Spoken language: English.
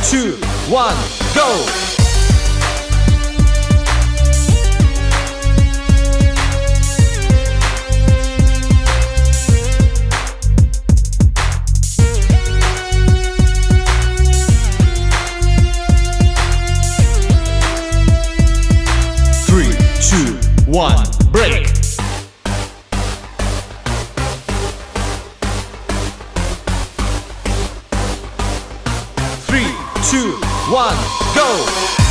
2, 1, go! Three, two, one, break! 3, 2, 1, go!